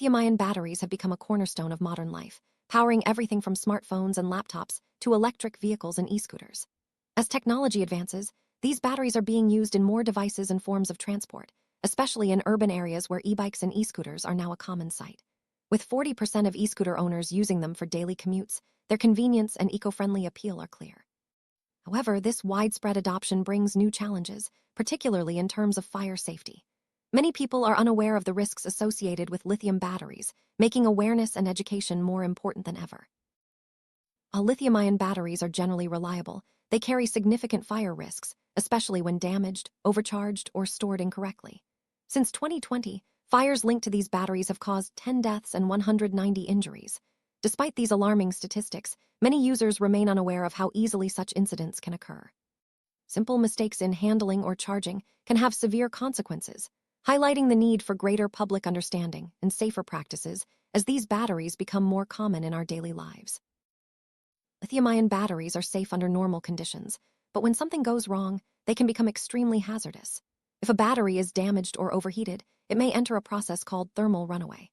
Lithium-ion batteries have become a cornerstone of modern life, powering everything from smartphones and laptops to electric vehicles and e-scooters. As technology advances, these batteries are being used in more devices and forms of transport, especially in urban areas where e-bikes and e-scooters are now a common sight. With 40% of e-scooter owners using them for daily commutes, their convenience and eco-friendly appeal are clear. However, this widespread adoption brings new challenges, particularly in terms of fire safety. Many people are unaware of the risks associated with lithium batteries, making awareness and education more important than ever. While lithium-ion batteries are generally reliable, they carry significant fire risks, especially when damaged, overcharged, or stored incorrectly. Since 2020, fires linked to these batteries have caused 10 deaths and 190 injuries. Despite these alarming statistics, many users remain unaware of how easily such incidents can occur. Simple mistakes in handling or charging can have severe consequences, highlighting the need for greater public understanding and safer practices as these batteries become more common in our daily lives. Lithium-ion batteries are safe under normal conditions, but when something goes wrong, they can become extremely hazardous. If a battery is damaged or overheated, it may enter a process called thermal runaway.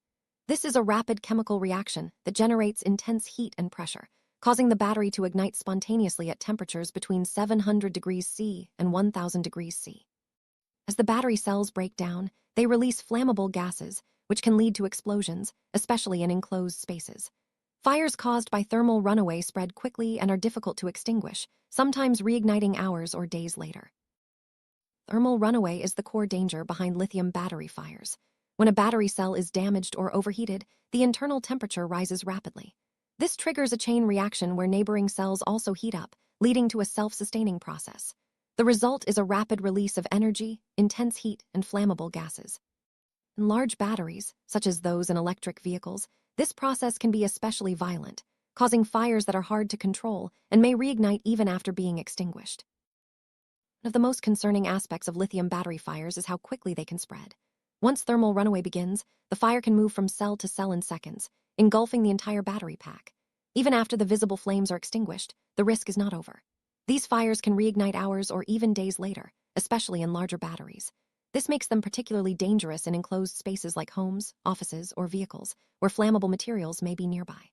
This is a rapid chemical reaction that generates intense heat and pressure, causing the battery to ignite spontaneously at temperatures between 700 degrees C and 1000 degrees C. As the battery cells break down, they release flammable gases, which can lead to explosions, especially in enclosed spaces. Fires caused by thermal runaway spread quickly and are difficult to extinguish, sometimes reigniting hours or days later. Thermal runaway is the core danger behind lithium battery fires. When a battery cell is damaged or overheated, the internal temperature rises rapidly. This triggers a chain reaction where neighboring cells also heat up, leading to a self-sustaining process. The result is a rapid release of energy, intense heat, and flammable gases. In large batteries, such as those in electric vehicles, this process can be especially violent, causing fires that are hard to control and may reignite even after being extinguished. One of the most concerning aspects of lithium battery fires is how quickly they can spread. Once thermal runaway begins, the fire can move from cell to cell in seconds, engulfing the entire battery pack. Even after the visible flames are extinguished, the risk is not over. These fires can reignite hours or even days later, especially in larger batteries. This makes them particularly dangerous in enclosed spaces like homes, offices, or vehicles, where flammable materials may be nearby.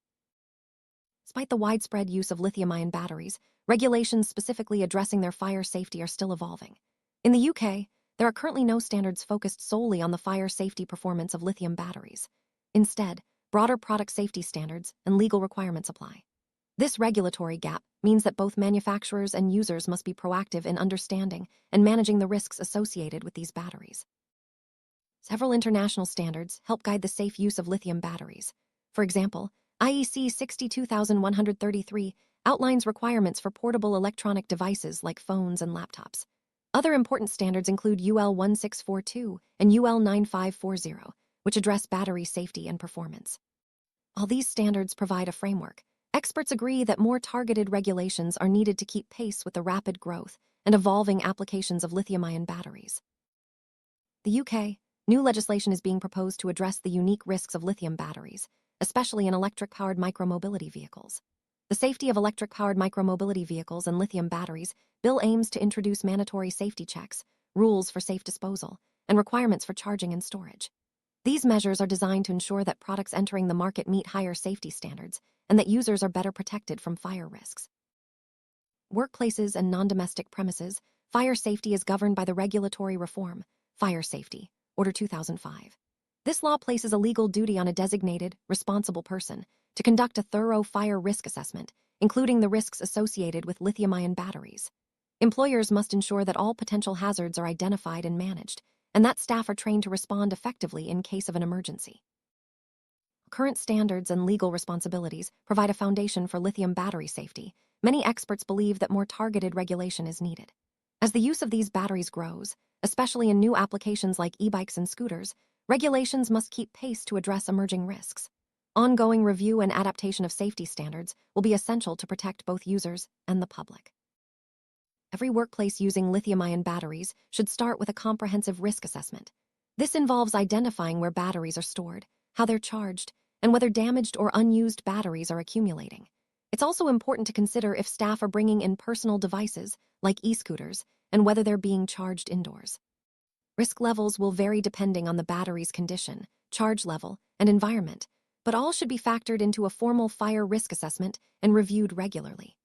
Despite the widespread use of lithium-ion batteries, regulations specifically addressing their fire safety are still evolving. In the UK, there are currently no standards focused solely on the fire safety performance of lithium batteries. Instead, broader product safety standards and legal requirements apply. This regulatory gap means that both manufacturers and users must be proactive in understanding and managing the risks associated with these batteries. Several international standards help guide the safe use of lithium batteries. For example, IEC 62133 outlines requirements for portable electronic devices like phones and laptops. Other important standards include UL 1642 and UL 9540, which address battery safety and performance. While these standards provide a framework, experts agree that more targeted regulations are needed to keep pace with the rapid growth and evolving applications of lithium-ion batteries. In the UK, new legislation is being proposed to address the unique risks of lithium batteries, especially in electric-powered micromobility vehicles. The Safety of Electric-Powered Micromobility Vehicles and Lithium Batteries bill aims to introduce mandatory safety checks, rules for safe disposal, and requirements for charging and storage. These measures are designed to ensure that products entering the market meet higher safety standards and that users are better protected from fire risks. Workplaces and non-domestic premises, fire safety is governed by the regulatory reform, FireSafety, Order 2005. This law places a legal duty on a designated, responsible person to conduct a thorough fire risk assessment, including the risks associated with lithium-ion batteries. Employers must ensure that all potential hazards are identified and managed, and that staff are trained to respond effectively in case of an emergency. Current standards and legal responsibilities provide a foundation for lithium battery safety. Many experts believe that more targeted regulation is needed. As the use of these batteries grows, especially in new applications like e-bikes and scooters, regulations must keep pace to address emerging risks. Ongoing review and adaptation of safety standards will be essential to protect both users and the public. Every workplace using lithium-ion batteries should start with a comprehensive risk assessment. This involves identifying where batteries are stored, how they're charged, and whether damaged or unused batteries are accumulating. It's also important to consider if staff are bringing in personal devices, like e-scooters, and whether they're being charged indoors. Risk levels will vary depending on the battery's condition, charge level, and environment, but all should be factored into a formal fire risk assessment and reviewed regularly.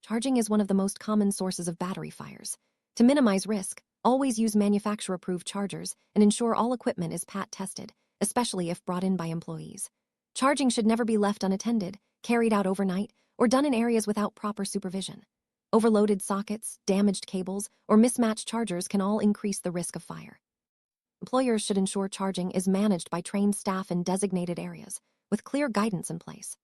Charging is one of the most common sources of battery fires. To minimize risk, always use manufacturer-approved chargers and ensure all equipment is PAT tested, especially if brought in by employees. Charging should never be left unattended, carried out overnight, or done in areas without proper supervision. Overloaded sockets, damaged cables, or mismatched chargers can all increase the risk of fire. Employers should ensure charging is managed by trained staff in designated areas, with clear guidance in place.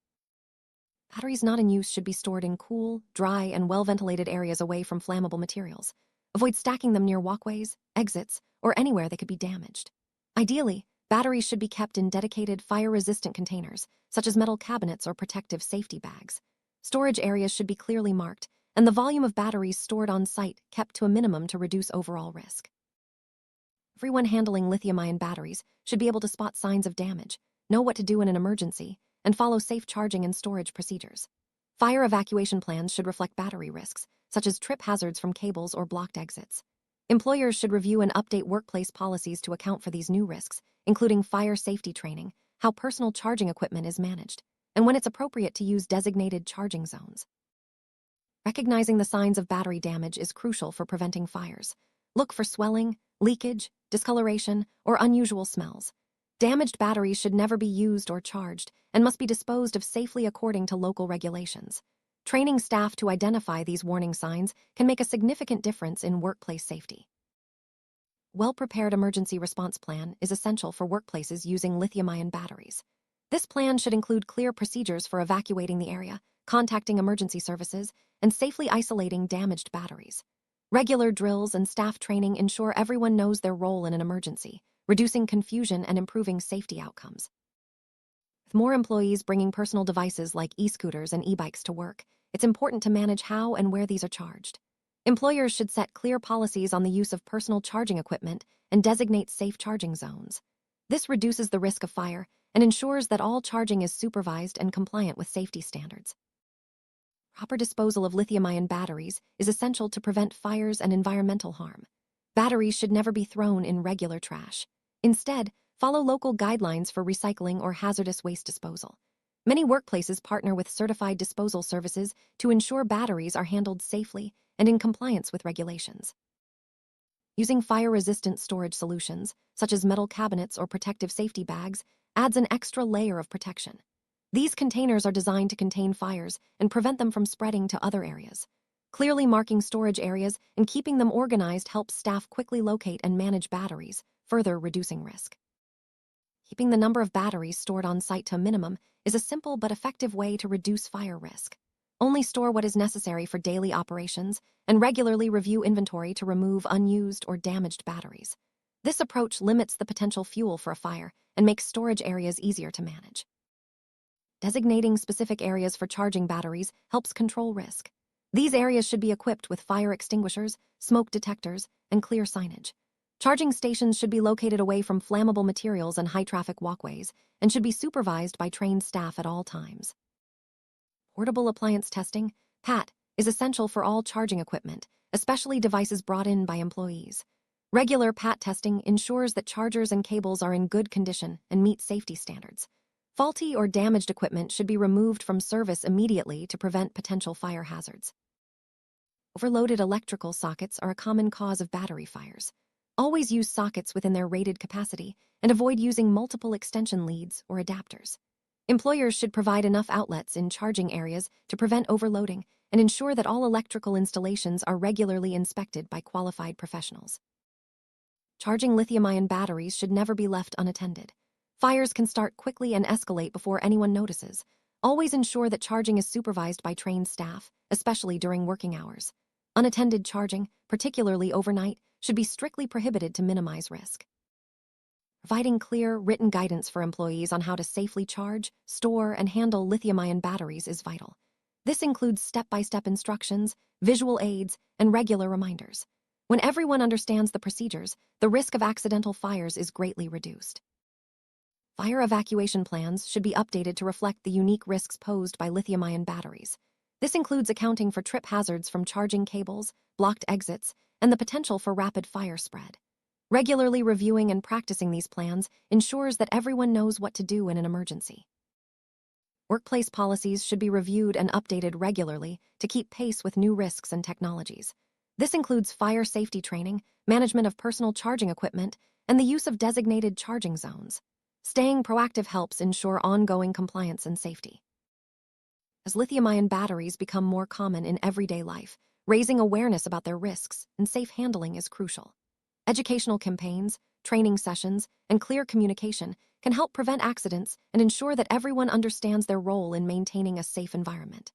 Batteries not in use should be stored in cool, dry, and well-ventilated areas away from flammable materials. Avoid stacking them near walkways, exits, or anywhere they could be damaged. Ideally, batteries should be kept in dedicated fire-resistant containers, such as metal cabinets or protective safety bags. Storage areas should be clearly marked, and the volume of batteries stored on site kept to a minimum to reduce overall risk. Everyone handling lithium-ion batteries should be able to spot signs of damage, know what to do in an emergency, and follow safe charging and storage procedures. Fire evacuation plans should reflect battery risks, such as trip hazards from cables or blocked exits. Employers should review and update workplace policies to account for these new risks, including fire safety training, how personal charging equipment is managed, and when it's appropriate to use designated charging zones. Recognizing the signs of battery damage is crucial for preventing fires. Look for swelling, leakage, discoloration, or unusual smells. Damaged batteries should never be used or charged and must be disposed of safely according to local regulations. Training staff to identify these warning signs can make a significant difference in workplace safety. A well-prepared emergency response plan is essential for workplaces using lithium-ion batteries. This plan should include clear procedures for evacuating the area, contacting emergency services, and safely isolating damaged batteries. Regular drills and staff training ensure everyone knows their role in an emergency, reducing confusion and improving safety outcomes. With more employees bringing personal devices like e-scooters and e-bikes to work, it's important to manage how and where these are charged. Employers should set clear policies on the use of personal charging equipment and designate safe charging zones. This reduces the risk of fire and ensures that all charging is supervised and compliant with safety standards. Proper disposal of lithium-ion batteries is essential to prevent fires and environmental harm. Batteries should never be thrown in regular trash. Instead, follow local guidelines for recycling or hazardous waste disposal. Many workplaces partner with certified disposal services to ensure batteries are handled safely and in compliance with regulations. Using fire-resistant storage solutions, such as metal cabinets or protective safety bags, adds an extra layer of protection. These containers are designed to contain fires and prevent them from spreading to other areas. Clearly marking storage areas and keeping them organized helps staff quickly locate and manage batteries, further reducing risk. Keeping the number of batteries stored on site to a minimum is a simple but effective way to reduce fire risk. Only store what is necessary for daily operations and regularly review inventory to remove unused or damaged batteries. This approach limits the potential fuel for a fire and makes storage areas easier to manage. Designating specific areas for charging batteries helps control risk. These areas should be equipped with fire extinguishers, smoke detectors, and clear signage. Charging stations should be located away from flammable materials and high-traffic walkways and should be supervised by trained staff at all times. Portable appliance testing, PAT, is essential for all charging equipment, especially devices brought in by employees. Regular PAT testing ensures that chargers and cables are in good condition and meet safety standards. Faulty or damaged equipment should be removed from service immediately to prevent potential fire hazards. Overloaded electrical sockets are a common cause of battery fires. Always use sockets within their rated capacity and avoid using multiple extension leads or adapters. Employers should provide enough outlets in charging areas to prevent overloading and ensure that all electrical installations are regularly inspected by qualified professionals. Charging lithium-ion batteries should never be left unattended. Fires can start quickly and escalate before anyone notices. Always ensure that charging is supervised by trained staff, especially during working hours. Unattended charging, particularly overnight, should be strictly prohibited to minimize risk. Providing clear, written guidance for employees on how to safely charge, store, and handle lithium-ion batteries is vital. This includes step-by-step instructions, visual aids, and regular reminders. When everyone understands the procedures, the risk of accidental fires is greatly reduced. Fire evacuation plans should be updated to reflect the unique risks posed by lithium-ion batteries. This includes accounting for trip hazards from charging cables, blocked exits, and the potential for rapid fire spread. Regularly reviewing and practicing these plans ensures that everyone knows what to do in an emergency. Workplace policies should be reviewed and updated regularly to keep pace with new risks and technologies. This includes fire safety training, management of personal charging equipment, and the use of designated charging zones. Staying proactive helps ensure ongoing compliance and safety. As lithium-ion batteries become more common in everyday life, raising awareness about their risks and safe handling is crucial. Educational campaigns, training sessions, and clear communication can help prevent accidents and ensure that everyone understands their role in maintaining a safe environment.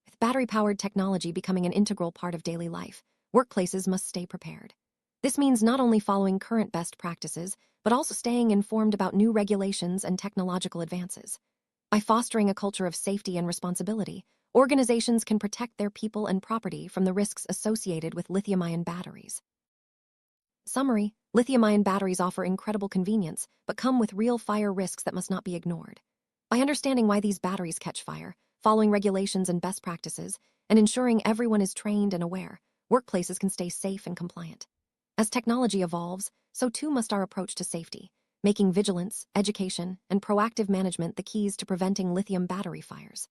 With battery-powered technology becoming an integral part of daily life, workplaces must stay prepared. This means not only following current best practices, but also staying informed about new regulations and technological advances. By fostering a culture of safety and responsibility, organizations can protect their people and property from the risks associated with lithium-ion batteries. Summary: lithium-ion batteries offer incredible convenience, but come with real fire risks that must not be ignored. By understanding why these batteries catch fire, following regulations and best practices, and ensuring everyone is trained and aware, workplaces can stay safe and compliant. As technology evolves, so too must our approach to safety, making vigilance, education, and proactive management the keys to preventing lithium battery fires.